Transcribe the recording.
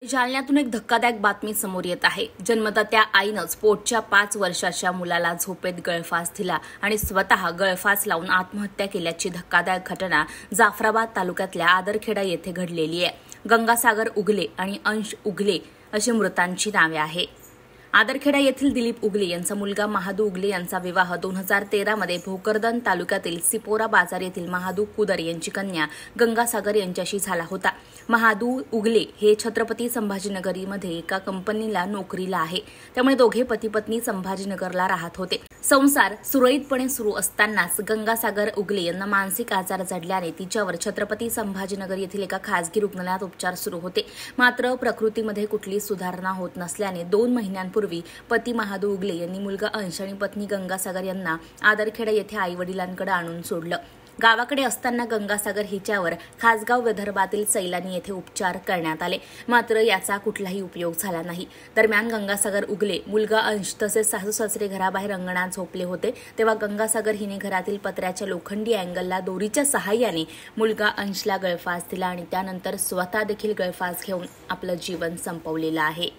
जालन्यातून एक धक्कादायक बातमी समोर येत आहे। जन्मदात्या आईनंच पोटच्या 5 वर्षाच्या मुलाला झोपेत गळफास दिला आणि स्वतः गळफास लावून आत्महत्या केल्याची धक्कादायक घटना जाफराबाद तालुक्यातल्या आदरखेडा येथे घडलेली आहे। गंगासागर उगले आणि अंश उगले अशी मृतांची नावे आहेत। आदरखेडा येथील दिलीप उगले यांचा मुलगा महादू उगले यांचा विवाह 2013 मध्ये भोकरदन तालुक्यातील सिपोरा बाजार येथील महादू कुदर यांची कन्या गंगासागर यांच्याशी झाला होता। महादू उगले हे छत्रपती संभाजीनगरीमध्ये एका कंपनीला नोकरीला आहे, त्यामुळे दोघे पती पत्नी संभाजीनगरला राहत होते। संसार सुरळीतपणे सुरू असतानाच गंगासागर उगले यांना मानसिक आजार जडल्याने तिच्यावर छत्रपती संभाजीनगर येथील एका खासगी रुग्णालयात उपचार सुरू होते। मात्र प्रकृतीमध्ये कुठली सुधारणा होत नसल्याने 2 महिन्यांपूर्वी पती महादू उगले यांनी मुलगा अंश आणि पत्नी गंगासागर यांना आदरखेडा येथे आईवडिलांकडे आणून सोडलं। गावाकडे असताना गंगासागर हिच्यावर खासगाव विदर्भातील सैलानी येथे उपचार करण्यात आले, मात्र याचा कुठलाही उपयोग झाला नाही। दरम्यान गंगासागर उगले, मुलगा अंश तसेच सासू सासरे घराबाहेर अंगणात झोपले होते, तेव्हा गंगासागर हिने घरातील पत्र्याच्या लोखंडी अँगलला दोरीच्या सहाय्याने मुलगा अंशला गळफास दिला आणि त्यानंतर स्वतः देखील गळफास घेऊन आपलं जीवन संपवलेलं आहे।